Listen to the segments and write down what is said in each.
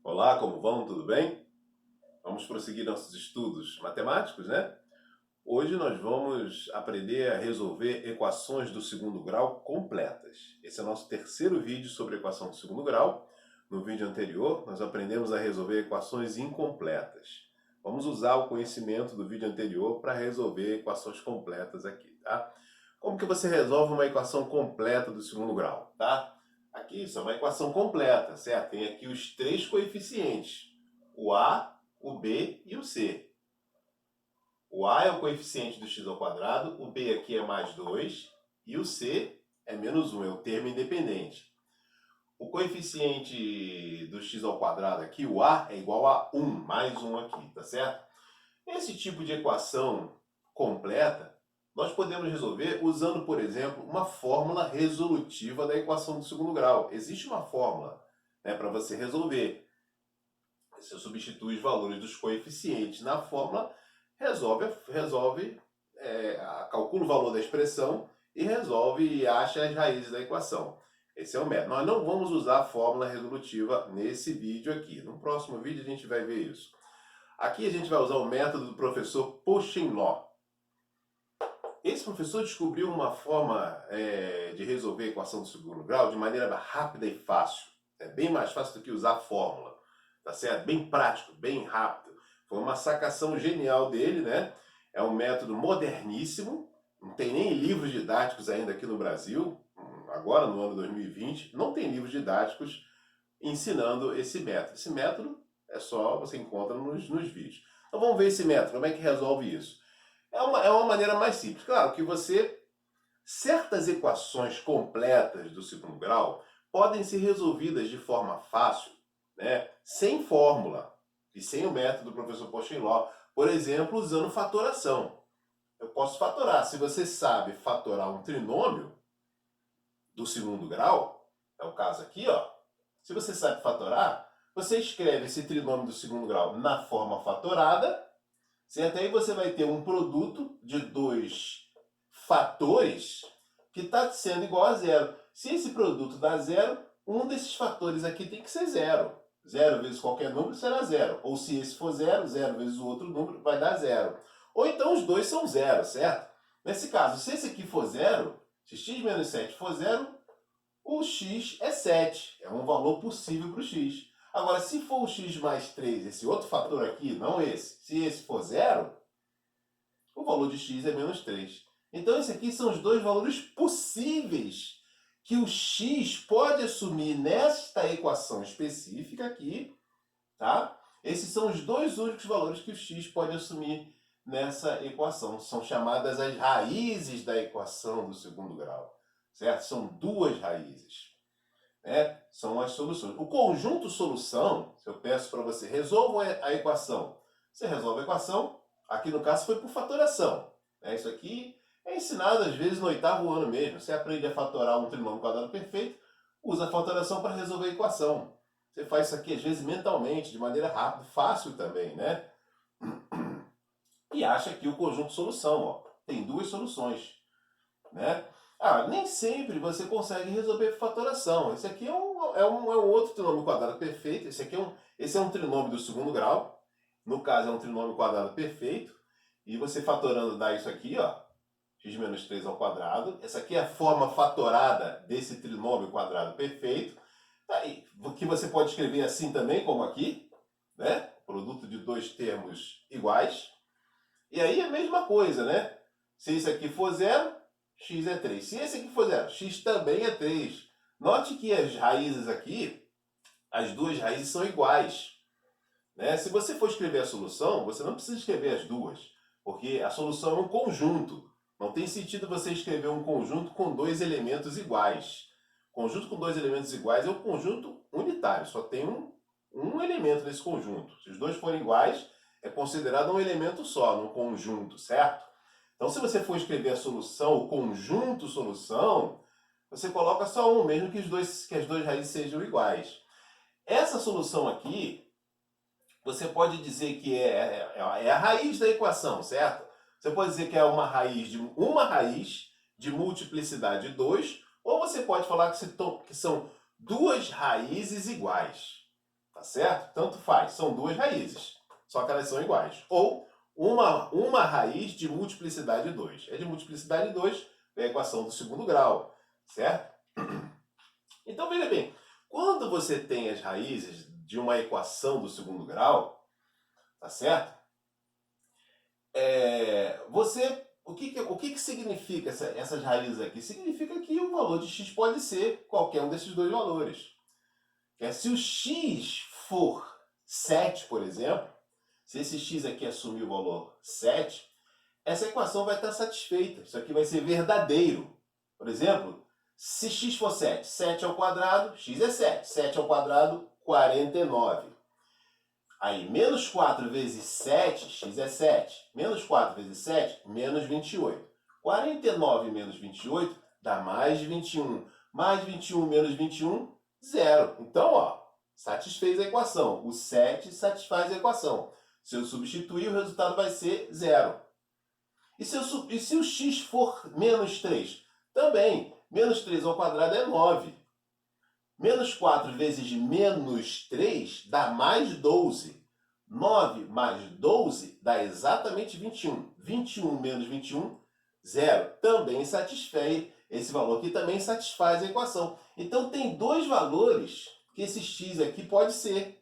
Olá, como vão? Tudo bem? Vamos prosseguir nossos estudos matemáticos, né? Hoje nós vamos aprender a resolver equações do segundo grau completas. Esse é o nosso terceiro vídeo sobre equação do segundo grau. No vídeo anterior, nós aprendemos a resolver equações incompletas. Vamos usar o conhecimento do vídeo anterior para resolver equações completas aqui, tá? Como que você resolve uma equação completa do segundo grau, tá? Aqui isso é uma equação completa, certo? Tem aqui os três coeficientes, o a, o b e o c. O a é o coeficiente do x ao quadrado, o b aqui é mais 2 e o c é menos 1, é o termo independente. O coeficiente do x ao quadrado aqui, o a, é igual a 1, mais 1 aqui, tá certo? Esse tipo de equação completa nós podemos resolver usando, por exemplo, uma fórmula resolutiva da equação do segundo grau. Existe uma fórmula, né, para você resolver. Você substitui os valores dos coeficientes na fórmula, calcula o valor da expressão e resolve e acha as raízes da equação. Esse é o método. Nós não vamos usar a fórmula resolutiva nesse vídeo aqui. No próximo vídeo a gente vai ver isso. Aqui a gente vai usar o método do professor Pochinló. Esse professor descobriu uma forma de resolver a equação do segundo grau de maneira rápida e fácil. É bem mais fácil do que usar a fórmula, tá certo? Bem prático, bem rápido. Foi uma sacação genial dele, né? É um método moderníssimo, não tem nem livros didáticos ainda aqui no Brasil, agora no ano 2020, não tem livros didáticos ensinando esse método. Esse método é só você encontra nos vídeos. Então vamos ver esse método, como é que resolve isso? É uma maneira mais simples. Claro que certas equações completas do segundo grau podem ser resolvidas de forma fácil, né, sem fórmula e sem o método do professor Pochinló. Por exemplo, usando fatoração. Eu posso fatorar. Se você sabe fatorar um trinômio do segundo grau, é o caso aqui, ó. Se você sabe fatorar, você escreve esse trinômio do segundo grau na forma fatorada, certo? Aí você vai ter um produto de dois fatores que está sendo igual a zero. Se esse produto dá zero, um desses fatores aqui tem que ser zero. Zero vezes qualquer número será zero. Ou se esse for zero, zero vezes o outro número vai dar zero. Ou então os dois são zero, certo? Nesse caso, se esse aqui for zero, se x menos 7 for zero, o x é 7. É um valor possível para o x. Agora, se for o x mais 3, esse outro fator aqui, não esse, se esse for zero, o valor de x é menos 3. Então, esses aqui são os dois valores possíveis que o x pode assumir nesta equação específica aqui, tá? Esses são os dois únicos valores que o x pode assumir nessa equação. São chamadas as raízes da equação do segundo grau, certo? São duas raízes, né? São as soluções. O conjunto solução, se eu peço para você, resolva a equação. Você resolve a equação, aqui no caso foi por fatoração. Isso aqui é ensinado às vezes no 8º ano mesmo. Você aprende a fatorar um trinômio quadrado perfeito, usa a fatoração para resolver a equação. Você faz isso aqui às vezes mentalmente, de maneira rápida, fácil também, né? E acha aqui o conjunto solução, ó. Tem duas soluções, né? Nem sempre você consegue resolver fatoração. Esse aqui é um outro trinômio quadrado perfeito. Esse é um trinômio do segundo grau. No caso, é um trinômio quadrado perfeito. E você fatorando dá isso aqui, ó, x menos 3 ao quadrado. Essa aqui é a forma fatorada desse trinômio quadrado perfeito. Que você pode escrever assim também, como aqui, né? Produto de dois termos iguais. E aí é a mesma coisa, né? Se isso aqui for zero, x é 3. Se esse aqui for zero, x também é 3. Note que as raízes aqui, as duas raízes são iguais, né? Se você for escrever a solução, você não precisa escrever as duas, porque a solução é um conjunto. Não tem sentido você escrever um conjunto com dois elementos iguais. Conjunto com dois elementos iguais é um conjunto unitário, só tem um elemento nesse conjunto. Se os dois forem iguais, é considerado um elemento só, no conjunto, certo? Então, se você for escrever a solução, o conjunto solução, você coloca só um, mesmo que as duas raízes sejam iguais. Essa solução aqui, você pode dizer que é a raiz da equação, certo? Você pode dizer que é uma raiz de multiplicidade 2, ou você pode falar que são duas raízes iguais, tá certo? Tanto faz, são duas raízes, só que elas são iguais. Ou uma raiz de multiplicidade 2. É de multiplicidade 2, é a equação do segundo grau, certo? Então, veja bem, quando você tem as raízes de uma equação do segundo grau, tá certo? O que significa essas raízes aqui? Significa que o valor de x pode ser qualquer um desses dois valores. Se o x for 7, por exemplo, se esse x aqui assumir o valor 7, essa equação vai estar satisfeita. Isso aqui vai ser verdadeiro. Por exemplo, se x for 7, 7 ao quadrado, x é 7. 7 ao quadrado, 49. Aí, menos 4 vezes 7, x é 7. Menos 4 vezes 7, menos 28. 49 menos 28 dá mais 21. Mais 21 menos 21, 0. Então, ó, satisfez a equação. O 7 satisfaz a equação. Se eu substituir, o resultado vai ser 0. E se o x for menos 3? Também. Menos 3 ao quadrado é 9. Menos 4 vezes menos 3 dá mais 12. 9 mais 12 dá exatamente 21. 21 menos 21, 0. Também satisfaz, esse valor aqui também satisfaz a equação. Então tem dois valores que esse x aqui pode ser.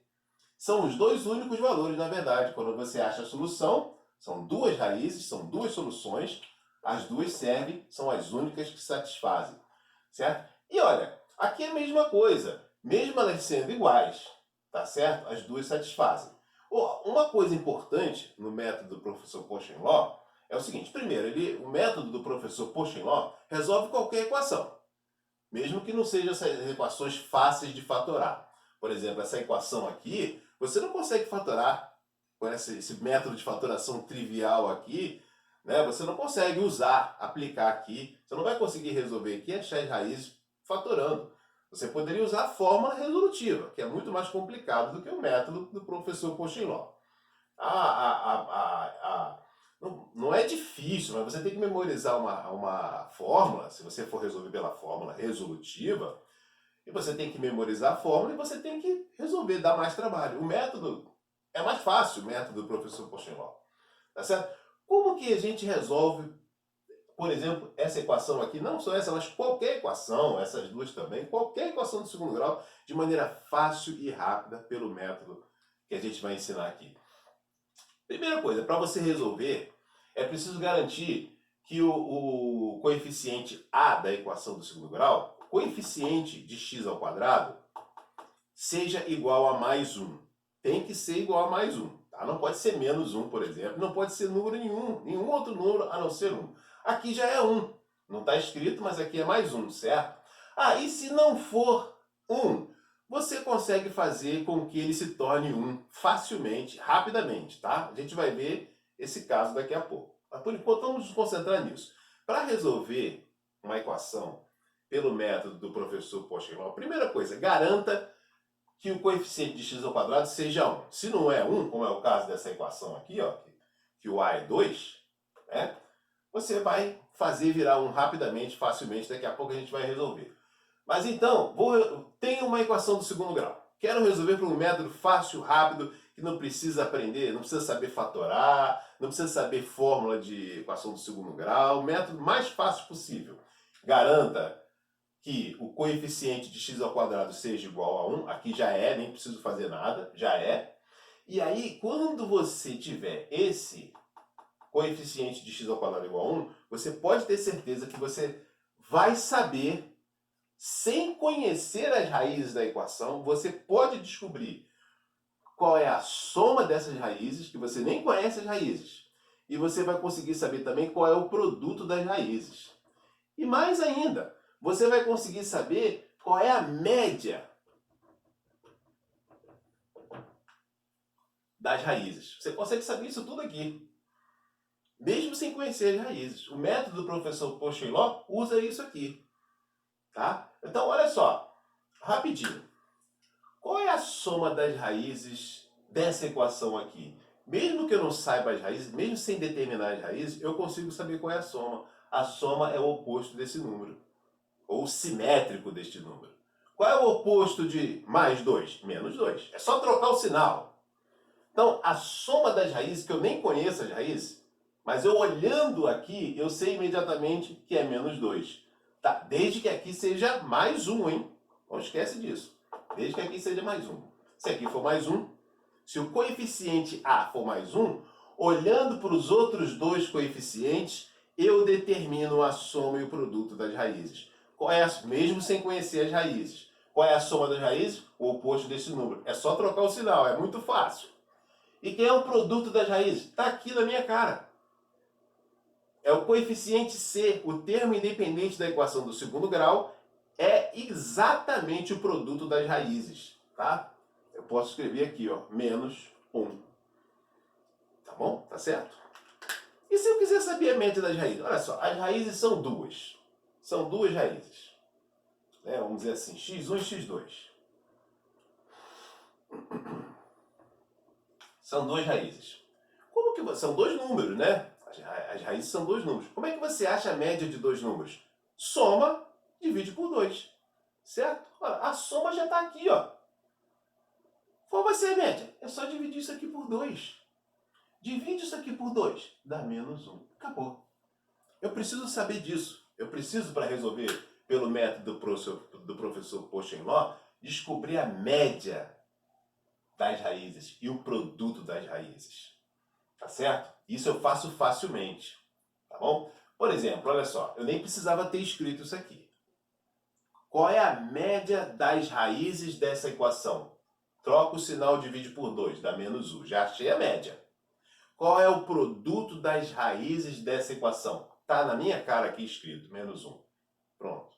São os dois únicos valores, na verdade. Quando você acha a solução, são duas raízes, são duas soluções. As duas servem, são as únicas que satisfazem. Certo? E olha, aqui é a mesma coisa. Mesmo elas sendo iguais, tá certo? As duas satisfazem. Uma coisa importante no método do professor Pochon-Law é o seguinte. Primeiro, o método do professor Pochon-Law resolve qualquer equação. Mesmo que não sejam essas equações fáceis de fatorar. Por exemplo, essa equação aqui, você não consegue fatorar com esse método de fatoração trivial aqui, né? Você não consegue usar, aplicar aqui. Você não vai conseguir resolver aqui e achar as raízes fatorando. Você poderia usar a fórmula resolutiva, que é muito mais complicado do que o método do professor Pochon-Law. Não é difícil, mas você tem que memorizar uma fórmula, se você for resolver pela fórmula resolutiva, e você tem que memorizar a fórmula e você tem que resolver, dar mais trabalho. O método é mais fácil, o método do professor Pochon-Law. Tá certo? Como que a gente resolve, por exemplo, essa equação aqui, não só essa, mas qualquer equação, essas duas também, qualquer equação do segundo grau, de maneira fácil e rápida pelo método que a gente vai ensinar aqui. Primeira coisa, para você resolver, é preciso garantir que o coeficiente A da equação do segundo grau, o coeficiente de x ao quadrado, seja igual a mais 1. Tem que ser igual a mais 1. Tá? Não pode ser menos 1, por exemplo. Não pode ser número nenhum outro número a não ser 1. Aqui já é 1. Não está escrito, mas aqui é mais 1, certo? E se não for 1, você consegue fazer com que ele se torne 1 facilmente, rapidamente, tá? A gente vai ver esse caso daqui a pouco. Mas por enquanto vamos nos concentrar nisso. Para resolver uma equação pelo método do professor Pochon-Law, primeira coisa, garanta que o coeficiente de x ao quadrado seja 1. Se não é 1, como é o caso dessa equação aqui, ó, que o a é 2, né, você vai fazer virar 1 rapidamente, facilmente, daqui a pouco a gente vai resolver. Mas então, tenho uma equação do segundo grau. Quero resolver por um método fácil, rápido, que não precisa aprender, não precisa saber fatorar, não precisa saber fórmula de equação do segundo grau, o método mais fácil possível. Garanta que o coeficiente de x ao quadrado seja igual a 1, aqui já é, nem preciso fazer nada, já é. E aí, quando você tiver esse coeficiente de x ao quadrado igual a 1, você pode ter certeza que você vai saber, sem conhecer as raízes da equação, você pode descobrir qual é a soma dessas raízes, que você nem conhece as raízes. E você vai conseguir saber também qual é o produto das raízes. E mais ainda, você vai conseguir saber qual é a média das raízes. Você consegue saber isso tudo aqui, mesmo sem conhecer as raízes. O método do professor Pochon-Law usa isso aqui. Tá? Então, olha só, rapidinho. Qual é a soma das raízes dessa equação aqui? Mesmo que eu não saiba as raízes, mesmo sem determinar as raízes, eu consigo saber qual é a soma. A soma é o oposto desse número, ou simétrico deste número. Qual é o oposto de mais 2? Menos 2. É só trocar o sinal. Então, a soma das raízes, que eu nem conheço as raízes, mas eu olhando aqui, eu sei imediatamente que é menos 2. Tá? Desde que aqui seja mais 1, hein? Não esquece disso. Desde que aqui seja mais 1. Se aqui for mais 1, se o coeficiente A for mais 1, olhando para os outros dois coeficientes, eu determino a soma e o produto das raízes. Qual é mesmo sem conhecer as raízes. Qual é a soma das raízes? O oposto desse número. É só trocar o sinal, é muito fácil. E quem é o produto das raízes? Está aqui na minha cara. É o coeficiente C, o termo independente da equação do segundo grau, é exatamente o produto das raízes. Tá? Eu posso escrever aqui, ó, menos 1. Tá bom? Tá certo? E se eu quiser saber a média das raízes? Olha só, as raízes são duas. São duas raízes. Vamos dizer assim, x1 e x2. São duas raízes. Como que são dois números, né? As raízes são dois números. Como é que você acha a média de dois números? Soma, divide por 2. Certo? Olha, a soma já está aqui, ó. Qual vai ser a média? É só dividir isso aqui por 2. Divide isso aqui por 2, dá menos 1. Acabou. Eu preciso saber disso. Eu preciso, para resolver pelo método do professor Pochenló, descobrir a média das raízes e o produto das raízes. Tá certo? Isso eu faço facilmente. Tá bom? Por exemplo, olha só, eu nem precisava ter escrito isso aqui. Qual é a média das raízes dessa equação? Troca o sinal, divide por 2, dá menos 1. Já achei a média. Qual é o produto das raízes dessa equação? Está na minha cara aqui escrito, menos 1. Pronto.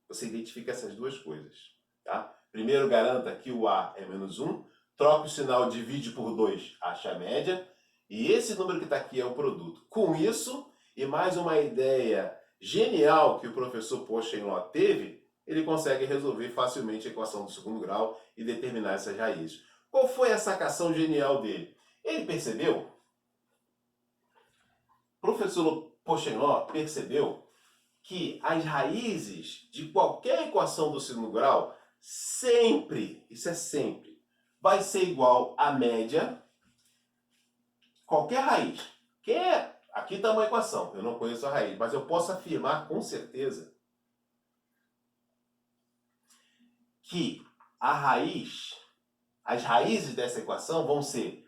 Você identifica essas duas coisas. Tá? Primeiro, garanta que o A é menos 1. Troca o sinal, divide por 2, acha a média. E esse número que está aqui é o produto. Com isso, e mais uma ideia genial que o professor Pochenló teve, ele consegue resolver facilmente a equação do segundo grau e determinar essas raízes. Qual foi a sacação genial dele? Ele percebeu, o professor Pochenló percebeu que as raízes de qualquer equação do segundo grau sempre, isso é sempre, vai ser igual à média, qualquer raiz. Aqui está uma equação, eu não conheço a raiz, mas eu posso afirmar com certeza que as raízes dessa equação vão ser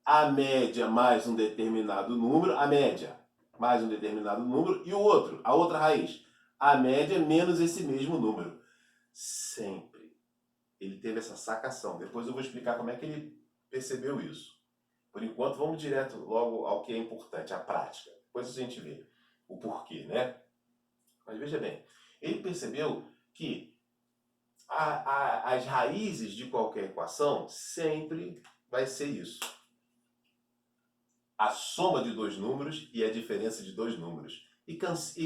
a média mais um determinado número, a média mais um determinado número, e a outra raiz, a média menos esse mesmo número. Sempre. Ele teve essa sacação. Depois eu vou explicar como é que ele percebeu isso. Por enquanto, vamos direto logo ao que é importante, a prática. Depois a gente vê o porquê, né? Mas veja bem, ele percebeu que as raízes de qualquer equação sempre vai ser isso. A soma de dois números e a diferença de dois números. E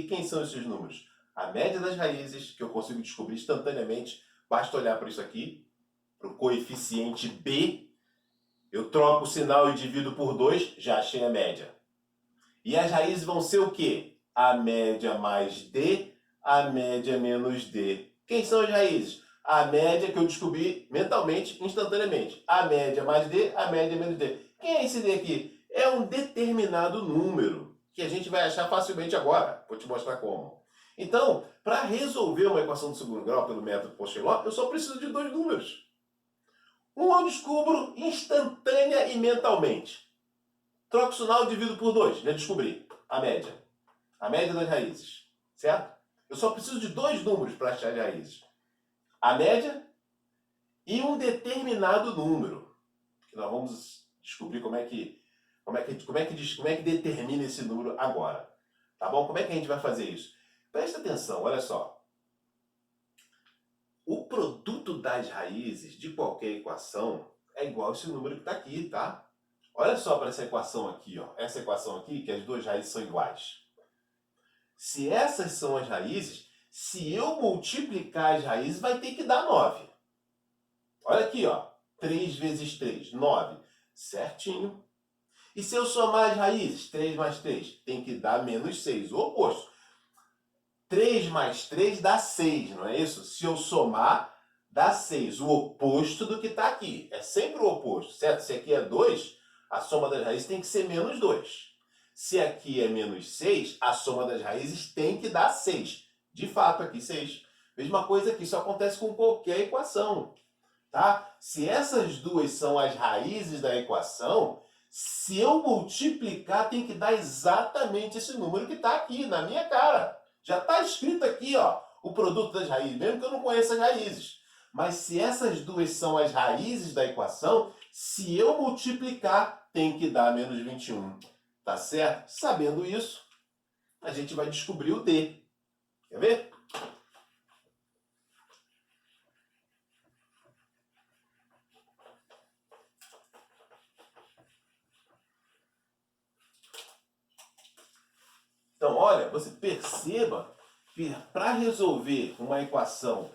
quem são esses números? A média das raízes, que eu consigo descobrir instantaneamente, basta olhar para isso aqui, para o coeficiente B, eu troco o sinal e divido por 2, já achei a média. E as raízes vão ser o quê? A média mais D, a média menos D. Quem são as raízes? A média que eu descobri mentalmente, instantaneamente. A média mais D, a média menos D. Quem é esse D aqui? É um determinado número, que a gente vai achar facilmente agora. Vou te mostrar como. Então, para resolver uma equação do segundo grau pelo método Pochenló, eu só preciso de dois números. Um eu descubro instantânea e mentalmente. Troco o sinal e divido por 2. Já descobri a média. A média das raízes. Certo? Eu só preciso de dois números para achar as raízes. A média e um determinado número. Que nós vamos descobrir como é que determina esse número agora. Tá bom? Como é que a gente vai fazer isso? Presta atenção, olha só. O produto das raízes de qualquer equação é igual a esse número que está aqui, tá? Olha só para essa equação aqui, ó. Essa equação aqui, que as duas raízes são iguais. Se essas são as raízes, se eu multiplicar as raízes, vai ter que dar 9. Olha aqui, ó. 3 vezes 3, 9. Certinho. E se eu somar as raízes, 3 mais 3, tem que dar menos 6, o oposto. 3 mais 3 dá 6, não é isso? Se eu somar, dá 6, o oposto do que está aqui. É sempre o oposto, certo? Se aqui é 2, a soma das raízes tem que ser menos 2. Se aqui é menos 6, a soma das raízes tem que dar 6. De fato, aqui 6. Mesma coisa aqui, isso acontece com qualquer equação. Tá? Se essas duas são as raízes da equação, se eu multiplicar, tem que dar exatamente esse número que está aqui, na minha cara. Já está escrito aqui, ó, o produto das raízes, mesmo que eu não conheça as raízes. Mas se essas duas são as raízes da equação, se eu multiplicar, tem que dar menos 21. Tá certo? Sabendo isso, a gente vai descobrir o D. Quer ver? Então, olha, você perceba que para resolver uma equação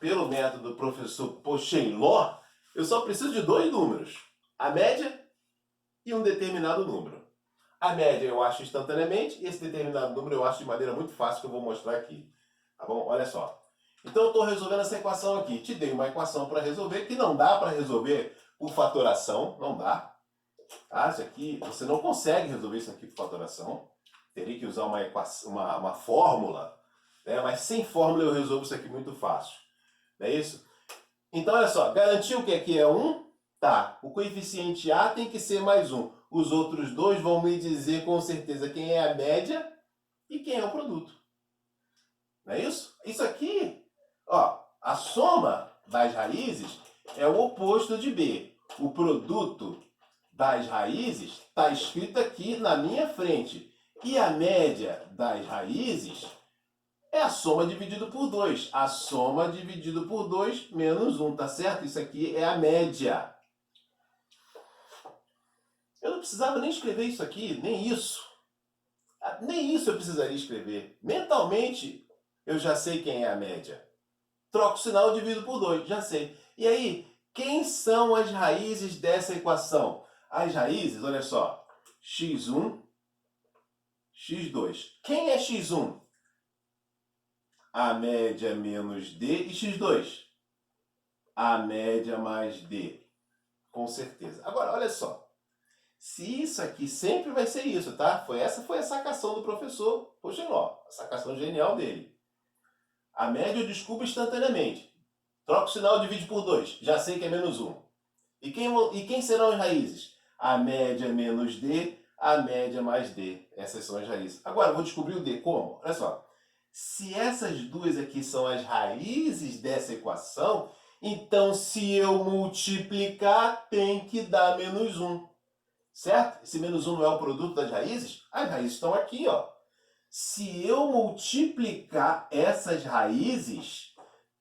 pelo método do professor Pochain-Law, eu só preciso de dois números, a média e um determinado número. A média eu acho instantaneamente e esse determinado número eu acho de maneira muito fácil que eu vou mostrar aqui. Tá bom? Olha só. Então eu estou resolvendo essa equação aqui. Te dei uma equação para resolver que não dá para resolver por fatoração, não dá. Tá? Isso aqui, você não consegue resolver isso aqui por fatoração. Teria que usar uma fórmula, né? Mas sem fórmula eu resolvo isso aqui muito fácil. Não é isso? Então, olha só, garantiu que aqui é 1? Tá. O coeficiente A tem que ser mais 1. Os outros dois vão me dizer com certeza quem é a média e quem é o produto. Não é isso? Isso aqui, ó, a soma das raízes é o oposto de B. O produto das raízes está escrito aqui na minha frente. E a média das raízes é a soma dividido por 2. A soma dividido por 2 menos 1, tá certo? Isso aqui é a média. Eu não precisava nem escrever isso aqui, nem isso. Nem isso eu precisaria escrever. Mentalmente, eu já sei quem é a média. Troco o sinal e divido por 2, já sei. E aí, quem são as raízes dessa equação? As raízes, olha só, x1, x2. Quem é x1? A média menos D e x2. A média mais D. Com certeza. Agora, olha só. Se isso aqui sempre vai ser isso, tá? Essa foi a sacação do professor Pochain-Law. A sacação genial dele. A média eu descubro instantaneamente. Troco o sinal e divide por 2. Já sei que é menos 1. E quem serão as raízes? A média menos D, a média mais D. Essas são as raízes. Agora, eu vou descobrir o D. Como? Olha só. Se essas duas aqui são as raízes dessa equação, então se eu multiplicar, tem que dar menos 1. Certo? Esse menos 1 não é o produto das raízes? As raízes estão aqui, ó. Se eu multiplicar essas raízes,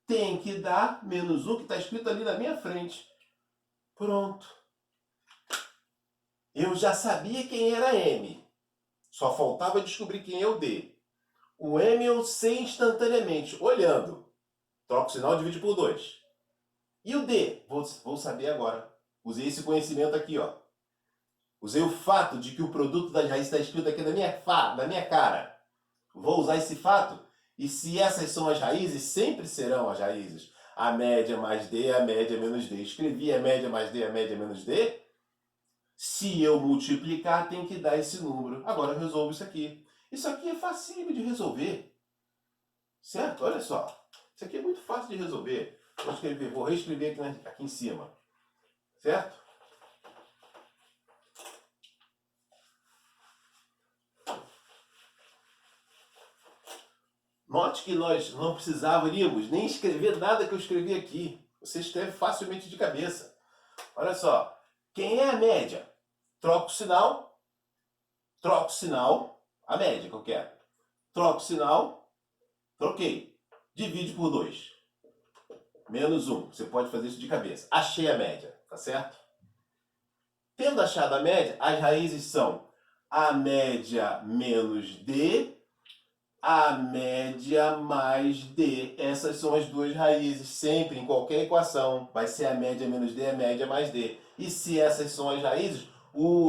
tem que dar menos 1, que está escrito ali na minha frente. Pronto. Eu já sabia quem era M. Só faltava descobrir quem é o D. O M eu sei instantaneamente, olhando. Troco o sinal e divide por 2. E o D? Vou saber agora. Usei esse conhecimento aqui, ó. Usei o fato de que o produto das raízes está escrito aqui na minha cara. Vou usar esse fato. E se essas são as raízes, sempre serão as raízes. A média mais D, a média menos D. Escrevi a média mais D, a média menos D. Se eu multiplicar, tem que dar esse número. Agora eu resolvo isso aqui. Isso aqui é facílimo de resolver. Certo? Olha só. Isso aqui é muito fácil de resolver. Vou reescrever aqui em cima. Certo? Note que nós não precisaríamos nem escrever nada que eu escrevi aqui. Você escreve facilmente de cabeça. Olha só. Quem é a média? Troco o sinal. A média que eu quero. Troco o sinal. Troquei. Divide por 2. Menos 1. Você pode fazer isso de cabeça. Achei a média. Tá certo? Tendo achado a média, as raízes são a média menos D, a média mais D. Essas são as duas raízes. Sempre, em qualquer equação, vai ser a média menos D, a média mais D. E se essas são as raízes,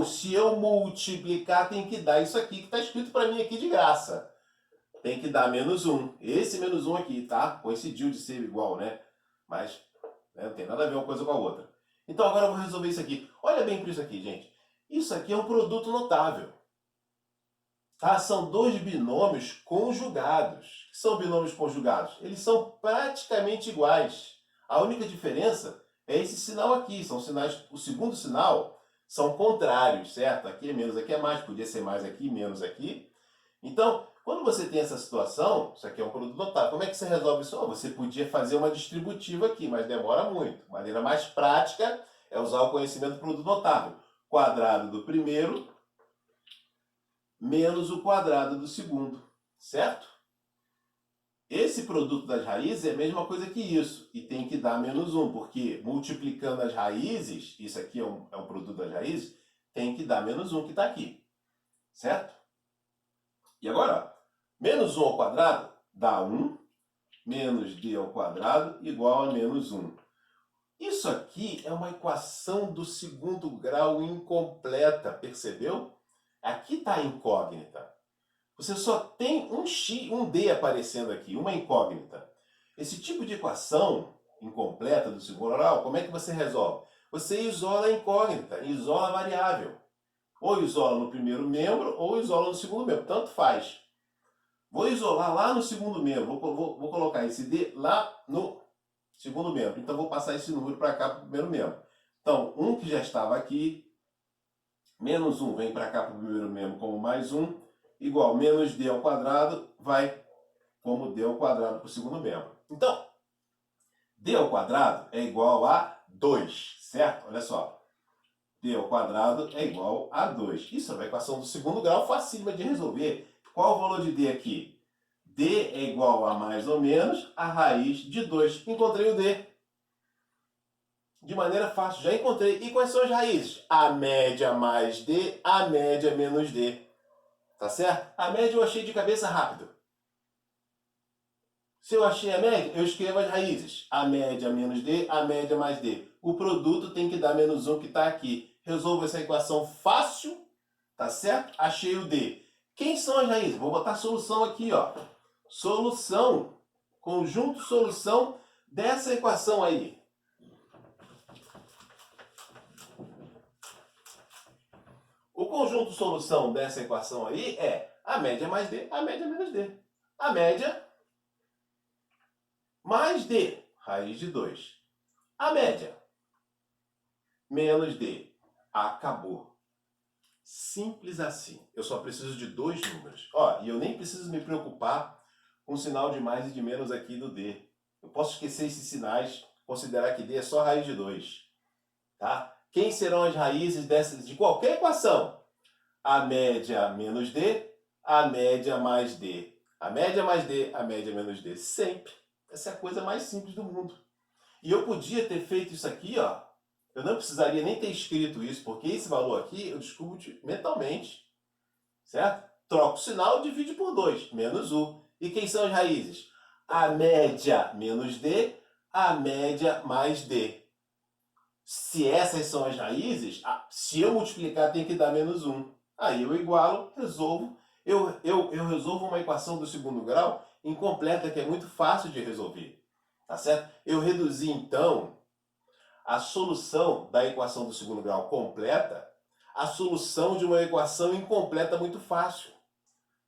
se eu multiplicar, tem que dar isso aqui, que está escrito para mim aqui de graça. Tem que dar menos 1. Esse menos 1 aqui, tá? Coincidiu de ser igual, né? mas né, não tem nada a ver uma coisa com a outra. Então agora eu vou resolver isso aqui. Olha bem para isso aqui, gente. Isso aqui é um produto notável. Tá? São dois binômios conjugados. O que são binômios conjugados? Eles são praticamente iguais. A única diferença é esse sinal aqui. São sinais. O segundo sinal são contrários, certo? Aqui é menos, aqui é mais. Podia ser mais aqui, menos aqui. Então, quando você tem essa situação, isso aqui é um produto notável. Como é que você resolve isso? Você podia fazer uma distributiva aqui, mas demora muito. A maneira mais prática é usar o conhecimento do produto notável. Quadrado do primeiro menos o quadrado do segundo, certo? Esse produto das raízes é a mesma coisa que isso, e tem que dar menos 1, porque multiplicando as raízes, isso aqui é um produto das raízes, tem que dar menos 1 que está aqui, certo? E agora, menos 1 ao quadrado dá 1, menos d ao quadrado igual a menos 1. Isso aqui é uma equação do segundo grau incompleta, percebeu? Aqui está a incógnita. Você só tem um x, um d aparecendo aqui, uma incógnita. Esse tipo de equação incompleta do segundo grau, como é que você resolve? Você isola a incógnita, isola a variável. Ou isola no primeiro membro, ou isola no segundo membro. Tanto faz. Vou isolar lá no segundo membro. Vou colocar esse d lá no segundo membro. Então, vou passar esse número para cá para o primeiro membro. Então, 1 que já estava aqui, menos 1 vem para cá para o primeiro membro como mais 1, igual menos d ao quadrado vai como d ao quadrado para o segundo membro. Então, d ao quadrado é igual a 2, certo? Olha só. D ao quadrado é igual a 2. Isso é uma equação do segundo grau facílima de resolver. Qual o valor de d aqui? D é igual a mais ou menos a raiz de 2. Encontrei o d. De maneira fácil, já encontrei. E quais são as raízes? A média mais d, a média menos d. Tá certo? A média eu achei de cabeça rápido. Se eu achei a média, eu escrevo as raízes. A média menos d, a média mais d. O produto tem que dar menos 1 que está aqui. Resolvo essa equação fácil, tá certo? Achei o d. Quem são as raízes? Vou botar a solução aqui, ó. Solução, conjunto solução dessa equação aí. O conjunto solução dessa equação aí é a média mais d, a média menos d. A média mais d, raiz de 2. A média menos d. Acabou. Simples assim. Eu só preciso de dois números. Ó, e eu nem preciso me preocupar com o sinal de mais e de menos aqui do d. Eu posso esquecer esses sinais, considerar que d é só raiz de 2. Tá? Quem serão as raízes de qualquer equação? A média menos d, a média mais d. A média mais d, a média menos d. Sempre. Essa é a coisa mais simples do mundo. E eu podia ter feito isso aqui, ó. Eu não precisaria nem ter escrito isso, porque esse valor aqui eu descubro mentalmente. Certo? Troco o sinal, divide por 2, menos 1. E quem são as raízes? A média menos d, a média mais d. Se essas são as raízes, se eu multiplicar tem que dar menos 1. Aí eu igualo, resolvo. Eu resolvo uma equação do segundo grau incompleta, que é muito fácil de resolver. Tá certo? Eu reduzi, então, a solução da equação do segundo grau completa à solução de uma equação incompleta muito fácil.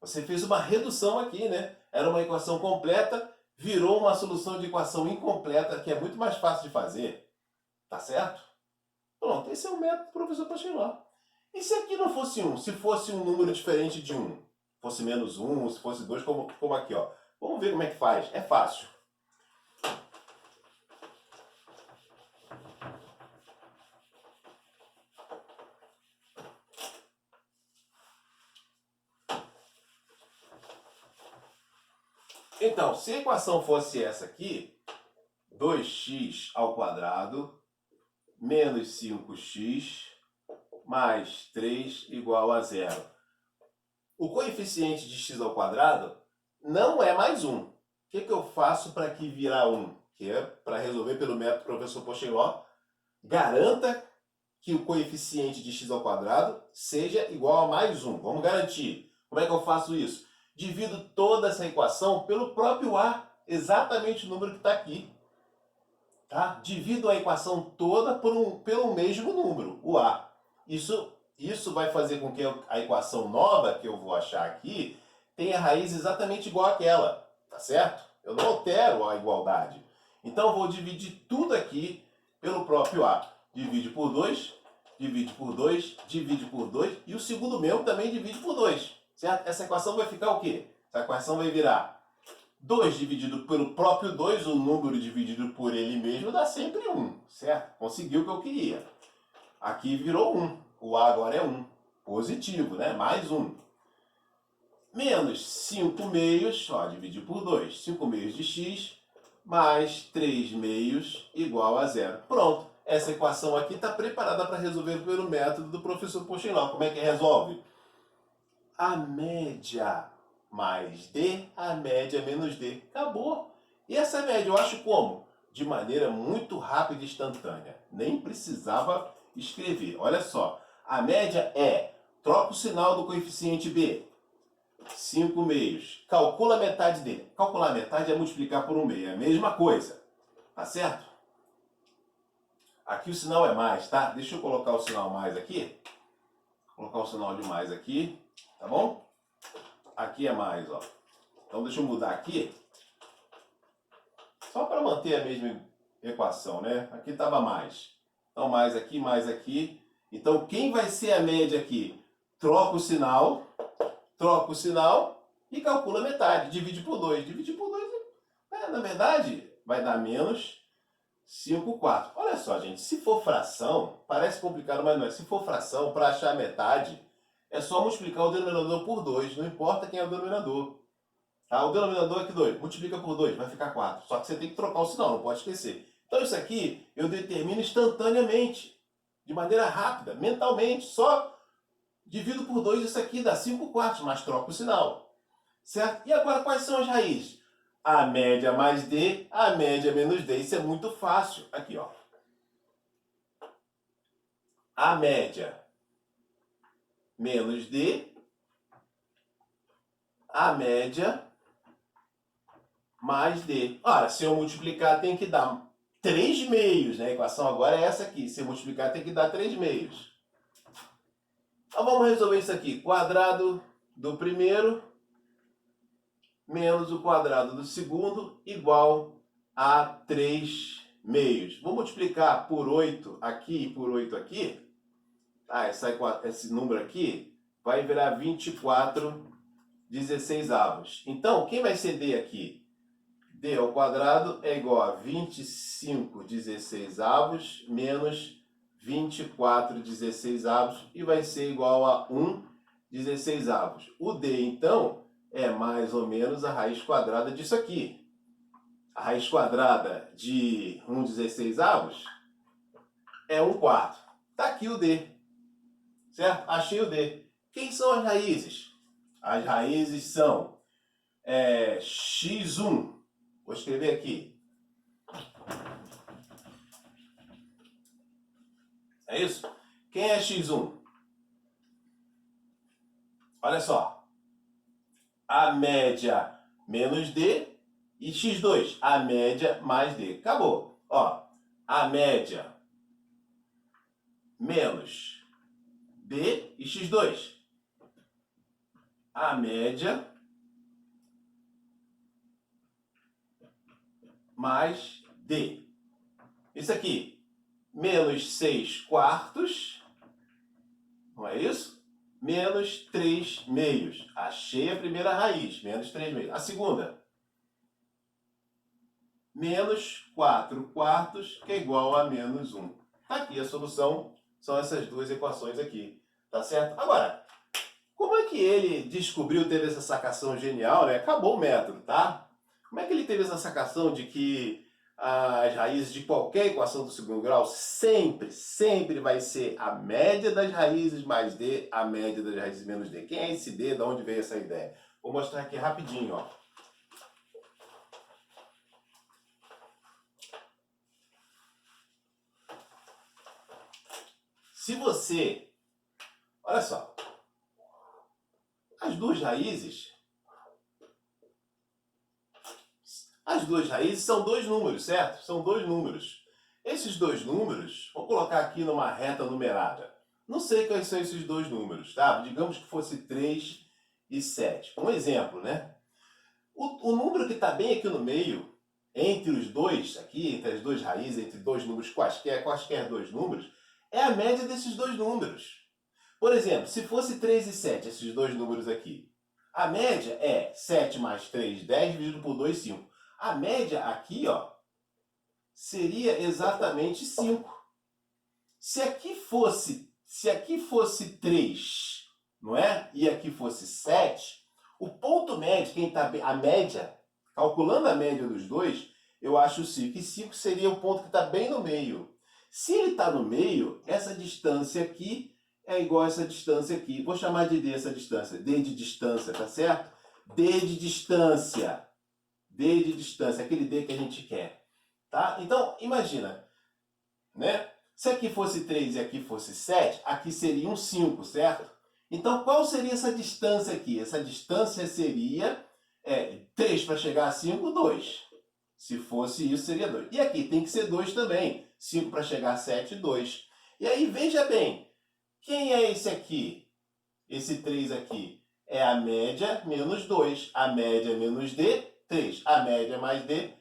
Você fez uma redução aqui, né? Era uma equação completa, virou uma solução de equação incompleta, que é muito mais fácil de fazer. Tá certo? Pronto, esse é o método do professor Pacheló. E se aqui não fosse 1? Se fosse um número diferente de 1? Fosse menos 1, se fosse 2, como aqui, ó. Vamos ver como é que faz. É fácil. Então, se a equação fosse essa aqui, 2x ao quadrado menos 5x mais 3 igual a 0. O coeficiente de x ao quadrado não é mais 1. O que eu faço para que virar 1? Que é para resolver pelo método do professor Pacheló. Garanta que o coeficiente de x ao quadrado seja igual a mais 1. Vamos garantir. Como é que eu faço isso? Divido toda essa equação pelo próprio a, exatamente o número que está aqui. Tá? Divido a equação toda pelo mesmo número, o A. Isso vai fazer com que a equação nova que eu vou achar aqui tenha raiz exatamente igual àquela, tá certo? Eu não altero a igualdade. Então, eu vou dividir tudo aqui pelo próprio A. Divide por 2, divide por 2, divide por 2, e o segundo mesmo também divide por 2, certo? Essa equação vai ficar o quê? Essa equação vai virar 2 dividido pelo próprio 2, o número dividido por ele mesmo dá sempre 1, certo? Conseguiu o que eu queria. Aqui virou 1. O A agora é 1. Positivo, né? Mais 1. Menos 5 meios, ó, dividir por 2. 5 meios de x mais 3 meios igual a 0. Pronto. Essa equação aqui está preparada para resolver pelo método do professor Pochinlau. Como é que resolve? A média mais D, a média menos D. Acabou. E essa média eu acho como? De maneira muito rápida e instantânea. Nem precisava escrever. Olha só. A média é, troca o sinal do coeficiente B. 5 meios. Calcula a metade dele. Calcular a metade é multiplicar por 1 meio. É a mesma coisa. Tá certo? Aqui o sinal é mais, tá? Deixa eu colocar o sinal mais aqui. Vou colocar o sinal de mais aqui. Tá bom? Aqui é mais, ó. Então deixa eu mudar aqui. Só para manter a mesma equação, né? Aqui estava mais. Então mais aqui, mais aqui. Então quem vai ser a média aqui? Troca o sinal e calcula a metade. Divide por 2. Divide por 2, na verdade, vai dar menos 5/4. Olha só, gente. Se for fração, parece complicado, mas não é. Se for fração, para achar a metade, é só multiplicar o denominador por 2. Não importa quem é o denominador. Tá? O denominador é que 2. Multiplica por 2, vai ficar 4. Só que você tem que trocar o sinal, não pode esquecer. Então isso aqui eu determino instantaneamente, de maneira rápida, mentalmente. Só divido por 2 isso aqui, dá 5/4, mas troco o sinal. Certo? E agora quais são as raízes? A média mais D, a média menos D. Isso é muito fácil. Aqui, ó. A média menos D, a média mais D. Ora, se eu multiplicar tem que dar 3 meios, né? A equação agora é essa aqui. Se eu multiplicar tem que dar 3 meios. Então vamos resolver isso aqui. Quadrado do primeiro menos o quadrado do segundo igual a 3 meios. Vou multiplicar por 8 aqui e por 8 aqui. Ah, esse número aqui vai virar 24/16. Então, quem vai ser D aqui? D ao quadrado é igual a 25/16 menos 24/16 e vai ser igual a 1/16. O D, então, é mais ou menos a raiz quadrada disso aqui. A raiz quadrada de 1/16 é 1/4. Tá aqui o D. Certo? Achei o D. Quem são as raízes? As raízes são x1. Vou escrever aqui. É isso? Quem é x1? Olha só. A média menos D e x2. A média mais D. Acabou. Ó, a média menos D e x2. A média mais D. Isso aqui, menos 6/4, não é isso? Menos 3 meios. Achei a primeira raiz, menos 3 meios. A segunda, menos 4/4, que é igual a menos 1. Aqui a solução são essas duas equações aqui, tá certo? Agora, como é que ele descobriu, teve essa sacação genial, né? Acabou o método, tá? Como é que ele teve essa sacação de que as raízes de qualquer equação do segundo grau sempre vai ser a média das raízes mais D, a média das raízes menos D? Quem é esse D? De onde veio essa ideia? Vou mostrar aqui rapidinho, ó. Se você... Olha só. As duas raízes As duas raízes são dois números, certo? São dois números. Esses dois números, vou colocar aqui numa reta numerada. Não sei quais são esses dois números, tá? Digamos que fosse 3 e 7. Um exemplo, né? O número que está bem aqui no meio, entre os dois, aqui, entre as duas raízes, entre dois números quaisquer dois números, é a média desses dois números. Por exemplo, se fosse 3 e 7, esses dois números aqui, a média é 7 mais 3, 10, dividido por 2, 5. A média aqui, ó, seria exatamente 5. Se aqui fosse 3, não é? E aqui fosse 7, o ponto médio, a média, calculando a média dos dois, eu acho 5. E 5 seria o ponto que está bem no meio. Se ele está no meio, essa distância aqui é igual a essa distância aqui. Vou chamar de D essa distância. D de distância, tá certo? D de distância. D de distância, aquele D que a gente quer. Tá? Então, imagina, né? Se aqui fosse 3 e aqui fosse 7, aqui seria um 5, certo? Então, qual seria essa distância aqui? Essa distância seria 3 para chegar a 5, 2. Se fosse isso, seria 2. E aqui tem que ser 2 também. 5 para chegar a 7, 2. E aí, veja bem, quem é esse aqui? Esse 3 aqui é a média menos 2. A média menos D, 3. A média mais D,